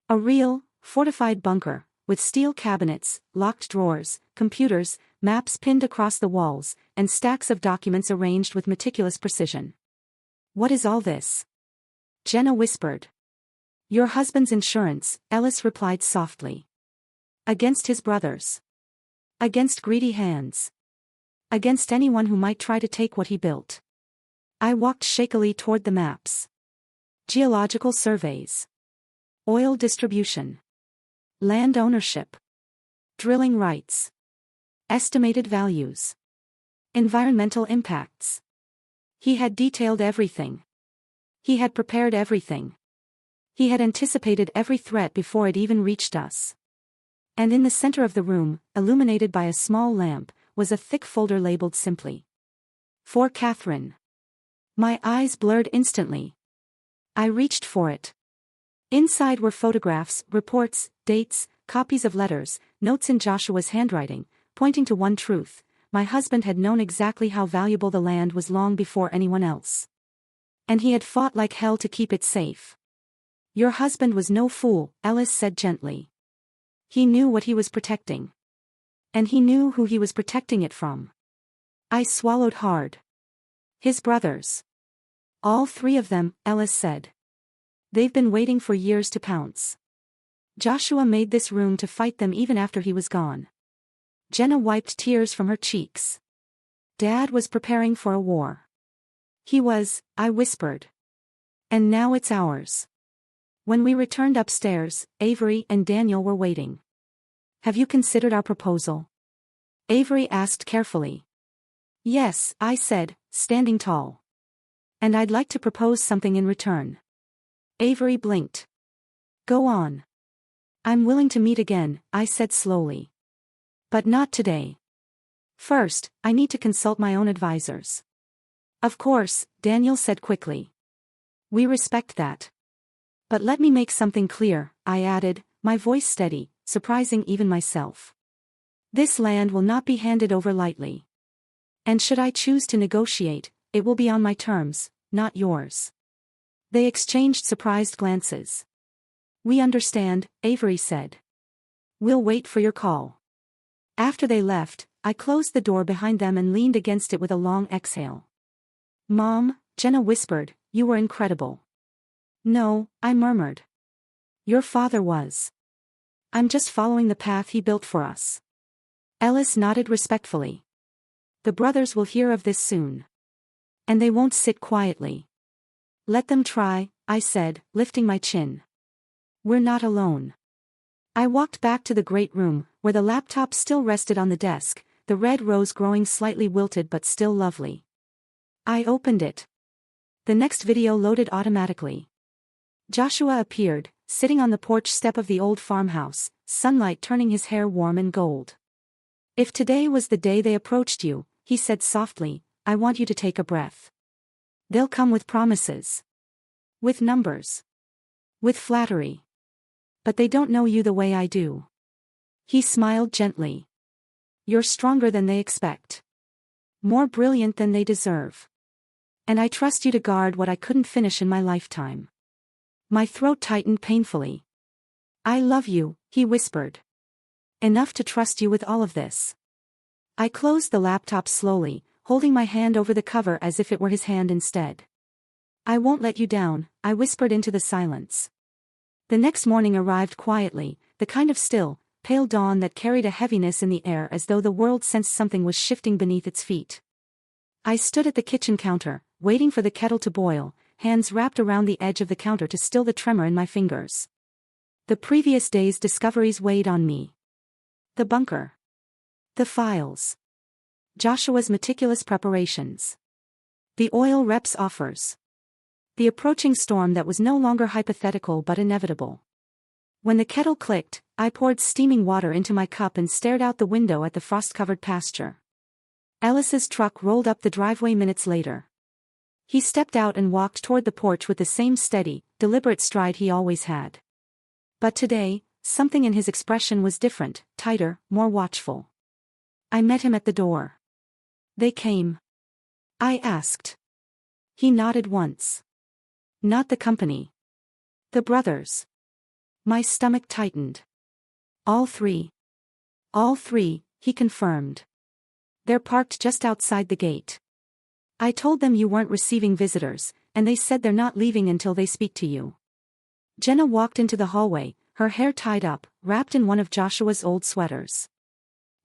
A real, fortified bunker, with steel cabinets, locked drawers, computers, maps pinned across the walls, and stacks of documents arranged with meticulous precision. "What is all this?" Jenna whispered. "Your husband's insurance," Ellis replied softly. "Against his brothers. Against greedy hands. Against anyone who might try to take what he built." I walked shakily toward the maps. Geological surveys. Oil distribution. Land ownership. Drilling rights. Estimated values. Environmental impacts. He had detailed everything. He had prepared everything. He had anticipated every threat before it even reached us. And in the center of the room, illuminated by a small lamp, was a thick folder labeled simply, "For Catherine." My eyes blurred instantly. I reached for it. Inside were photographs, reports, dates, copies of letters, notes in Joshua's handwriting, pointing to one truth: my husband had known exactly how valuable the land was long before anyone else. And he had fought like hell to keep it safe. "Your husband was no fool," Ellis said gently. "He knew what he was protecting. And he knew who he was protecting it from." I swallowed hard. "His brothers. All three of them," Ellis said. "They've been waiting for years to pounce. Joshua made this room to fight them even after he was gone." Jenna wiped tears from her cheeks. "Dad was preparing for a war." "He was," I whispered. "And now it's ours." When we returned upstairs, Avery and Daniel were waiting. "Have you considered our proposal?" Avery asked carefully. "Yes," I said, standing tall. "And I'd like to propose something in return." Avery blinked. "Go on." "I'm willing to meet again," I said slowly. "But not today. First, I need to consult my own advisors." "Of course," Daniel said quickly. "We respect that. But let me make something clear," I added, my voice steady, surprising even myself. "This land will not be handed over lightly. And should I choose to negotiate, it will be on my terms, not yours." They exchanged surprised glances. "We understand," Avery said. "We'll wait for your call." After they left, I closed the door behind them and leaned against it with a long exhale. "Mom," Jenna whispered, "you were incredible." "No," I murmured. "Your father was. I'm just following the path he built for us." Ellis nodded respectfully. "The brothers will hear of this soon. And they won't sit quietly." "Let them try," I said, lifting my chin. "We're not alone." I walked back to the great room, where the laptop still rested on the desk, the red rose growing slightly wilted but still lovely. I opened it. The next video loaded automatically. Joshua appeared, sitting on the porch step of the old farmhouse, sunlight turning his hair warm and gold. "If today was the day they approached you," he said softly, "I want you to take a breath. They'll come with promises. With numbers. With flattery. But they don't know you the way I do." He smiled gently. "You're stronger than they expect. More brilliant than they deserve. And I trust you to guard what I couldn't finish in my lifetime." My throat tightened painfully. "I love you," he whispered. "Enough to trust you with all of this." I closed the laptop slowly, holding my hand over the cover as if it were his hand instead. "I won't let you down," I whispered into the silence. The next morning arrived quietly, the kind of still, pale dawn that carried a heaviness in the air as though the world sensed something was shifting beneath its feet. I stood at the kitchen counter, waiting for the kettle to boil, hands wrapped around the edge of the counter to still the tremor in my fingers. The previous day's discoveries weighed on me. The bunker. The files. Joshua's meticulous preparations. The oil rep's offers. The approaching storm that was no longer hypothetical but inevitable. When the kettle clicked, I poured steaming water into my cup and stared out the window at the frost-covered pasture. Ellis's truck rolled up the driveway minutes later. He stepped out and walked toward the porch with the same steady, deliberate stride he always had. But today, something in his expression was different, tighter, more watchful. I met him at the door. They came? I asked. He nodded once. Not the company. The brothers. My stomach tightened. All three. All three, he confirmed. They're parked just outside the gate. I told them you weren't receiving visitors, and they said they're not leaving until they speak to you. Jenna walked into the hallway, her hair tied up, wrapped in one of Joshua's old sweaters.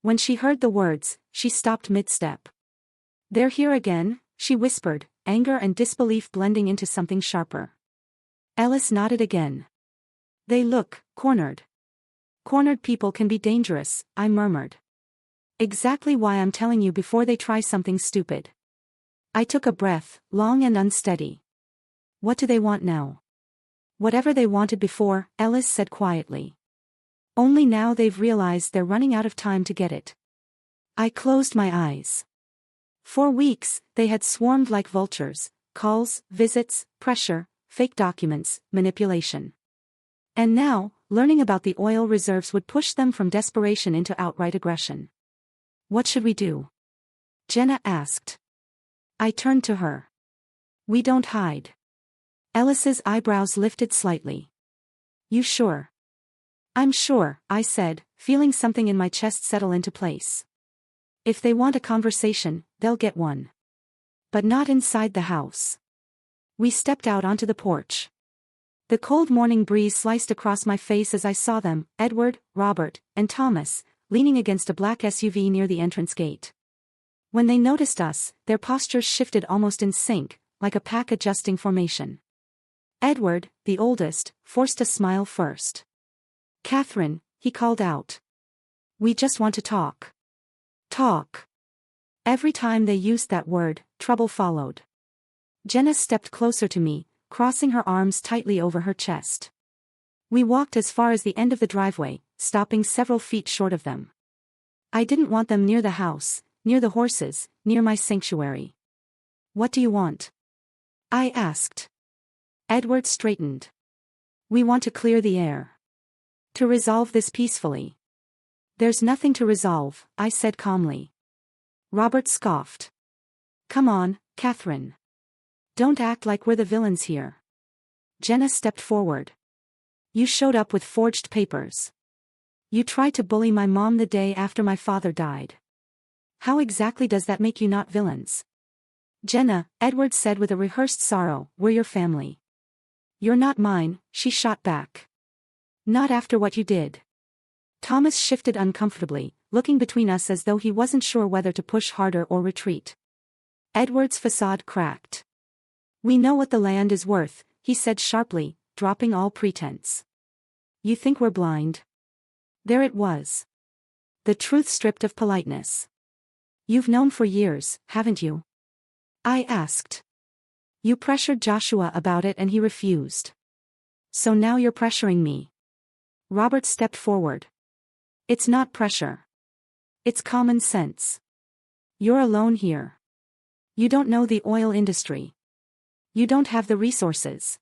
When she heard the words, she stopped mid-step. They're here again, she whispered, anger and disbelief blending into something sharper. Ellis nodded again. They look cornered. Cornered people can be dangerous, I murmured. Exactly why I'm telling you before they try something stupid. I took a breath, long and unsteady. What do they want now? Whatever they wanted before, Ellis said quietly. Only now they've realized they're running out of time to get it. I closed my eyes. For weeks, they had swarmed like vultures, calls, visits, pressure, fake documents, manipulation. And now, learning about the oil reserves would push them from desperation into outright aggression. What should we do? Jenna asked. I turned to her. We don't hide. Ellis's eyebrows lifted slightly. You sure? I'm sure, I said, feeling something in my chest settle into place. If they want a conversation, they'll get one. But not inside the house. We stepped out onto the porch. The cold morning breeze sliced across my face as I saw them, Edward, Robert, and Thomas, leaning against a black SUV near the entrance gate. When they noticed us, their postures shifted almost in sync, like a pack adjusting formation. Edward, the oldest, forced a smile first. Catherine, he called out. We just want to talk. Talk. Every time they used that word, trouble followed. Jenna stepped closer to me, crossing her arms tightly over her chest. We walked as far as the end of the driveway, stopping several feet short of them. I didn't want them near the house, near the horses, near my sanctuary. What do you want? I asked. Edward straightened. We want to clear the air. To resolve this peacefully. There's nothing to resolve, I said calmly. Robert scoffed. Come on, Catherine. Don't act like we're the villains here. Jenna stepped forward. You showed up with forged papers. You tried to bully my mom the day after my father died. How exactly does that make you not villains? Jenna, Edward said with a rehearsed sorrow, we're your family. You're not mine, she shot back. Not after what you did. Thomas shifted uncomfortably, looking between us as though he wasn't sure whether to push harder or retreat. Edward's facade cracked. We know what the land is worth, he said sharply, dropping all pretense. You think we're blind? There it was. The truth stripped of politeness. You've known for years, haven't you? I asked. You pressured Joshua about it and he refused. So now you're pressuring me. Robert stepped forward. It's not pressure. It's common sense. You're alone here. You don't know the oil industry. You don't have the resources.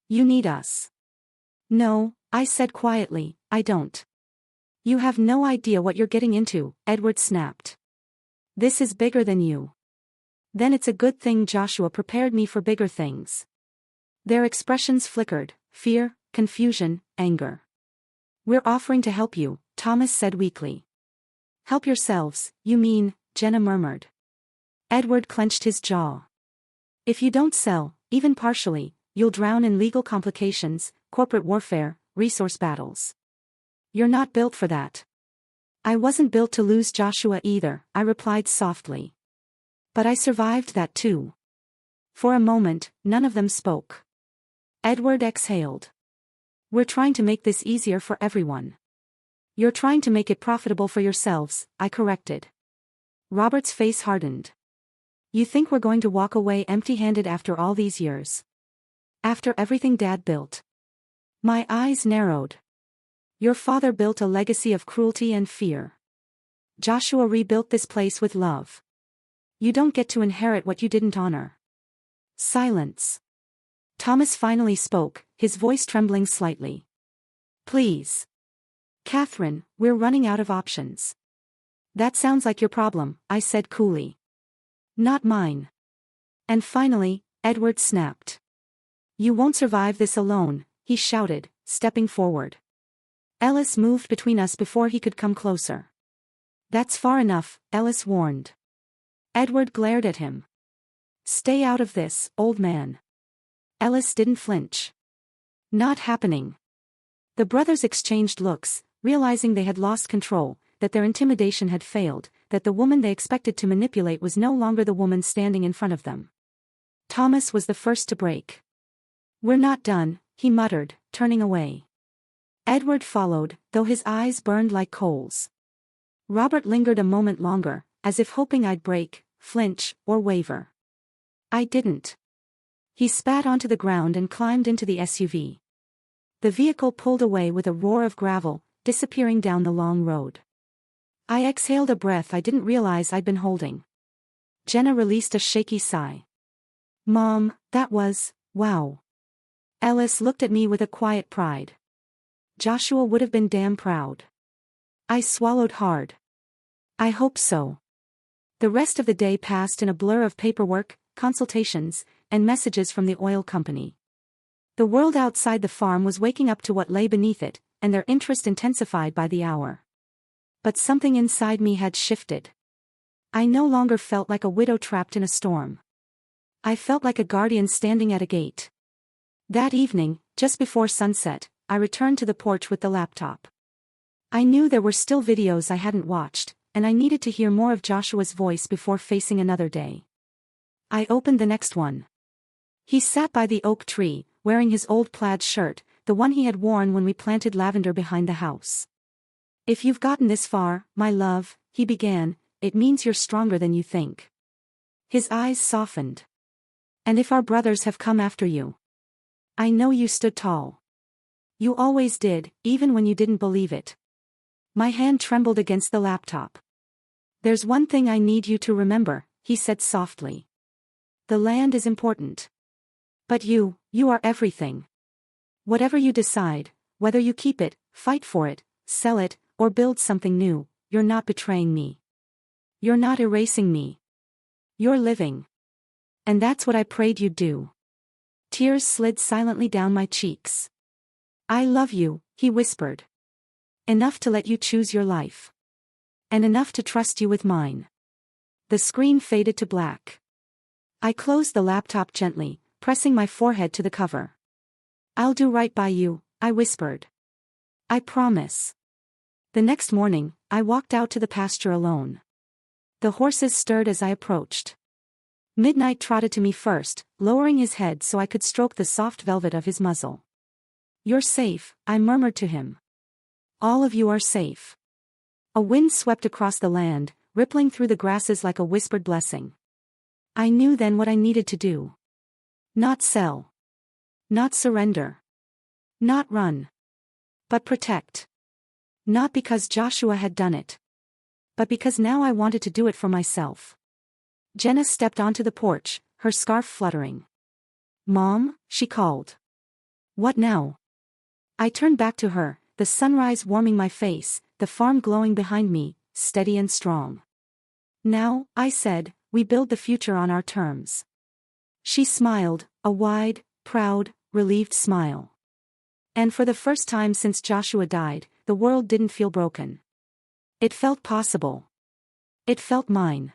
You need us. No, I said quietly, I don't. You have no idea what you're getting into, Edward snapped. This is bigger than you. Then it's a good thing Joshua prepared me for bigger things. Their expressions flickered, fear, confusion, anger. We're offering to help you, Thomas said weakly. Help yourselves, you mean, Jenna murmured. Edward clenched his jaw. If you don't sell, even partially, you'll drown in legal complications, corporate warfare, resource battles. You're not built for that. I wasn't built to lose Joshua either, I replied softly. But I survived that too. For a moment, none of them spoke. Edward exhaled. We're trying to make this easier for everyone. You're trying to make it profitable for yourselves, I corrected. Robert's face hardened. You think we're going to walk away empty-handed after all these years? After everything Dad built? My eyes narrowed. Your father built a legacy of cruelty and fear. Joshua rebuilt this place with love. You don't get to inherit what you didn't honor. Silence. Thomas finally spoke, his voice trembling slightly. Please. Catherine, we're running out of options. That sounds like your problem, I said coolly. Not mine. And finally, Edward snapped. You won't survive this alone, he shouted, stepping forward. Ellis moved between us before he could come closer. That's far enough, Ellis warned. Edward glared at him. Stay out of this, old man. Ellis didn't flinch. Not happening. The brothers exchanged looks, realizing they had lost control, that their intimidation had failed, that the woman they expected to manipulate was no longer the woman standing in front of them. Thomas was the first to break. We're not done, he muttered, turning away. Edward followed, though his eyes burned like coals. Robert lingered a moment longer, as if hoping I'd break, flinch, or waver. I didn't. He spat onto the ground and climbed into the SUV. The vehicle pulled away with a roar of gravel, disappearing down the long road. I exhaled a breath I didn't realize I'd been holding. Jenna released a shaky sigh. Mom, that was, wow. Ellis looked at me with a quiet pride. Joshua would have been damn proud. I swallowed hard. I hope so. The rest of the day passed in a blur of paperwork, consultations, and messages from the oil company. The world outside the farm was waking up to what lay beneath it, and their interest intensified by the hour. But something inside me had shifted. I no longer felt like a widow trapped in a storm. I felt like a guardian standing at a gate. That evening, just before sunset, I returned to the porch with the laptop. I knew there were still videos I hadn't watched, and I needed to hear more of Joshua's voice before facing another day. I opened the next one. He sat by the oak tree, wearing his old plaid shirt, the one he had worn when we planted lavender behind the house. If you've gotten this far, my love, he began, it means you're stronger than you think. His eyes softened. And if our brothers have come after you? I know you stood tall. You always did, even when you didn't believe it. My hand trembled against the laptop. There's one thing I need you to remember, he said softly. The land is important. But you are everything. Whatever you decide, whether you keep it, fight for it, sell it, or build something new, you're not betraying me. You're not erasing me. You're living. And that's what I prayed you'd do. Tears slid silently down my cheeks. I love you, he whispered. Enough to let you choose your life. And enough to trust you with mine. The screen faded to black. I closed the laptop gently, pressing my forehead to the cover. I'll do right by you, I whispered. I promise. The next morning, I walked out to the pasture alone. The horses stirred as I approached. Midnight trotted to me first, lowering his head so I could stroke the soft velvet of his muzzle. You're safe, I murmured to him. All of you are safe. A wind swept across the land, rippling through the grasses like a whispered blessing. I knew then what I needed to do. Not sell. Not surrender. Not run. But protect. Not because Joshua had done it. But because now I wanted to do it for myself. Jenna stepped onto the porch, her scarf fluttering. Mom, she called. What now? I turned back to her, the sunrise warming my face, the farm glowing behind me, steady and strong. Now, I said, we build the future on our terms. She smiled, a wide, proud, relieved smile. And for the first time since Joshua died, the world didn't feel broken. It felt possible. It felt mine.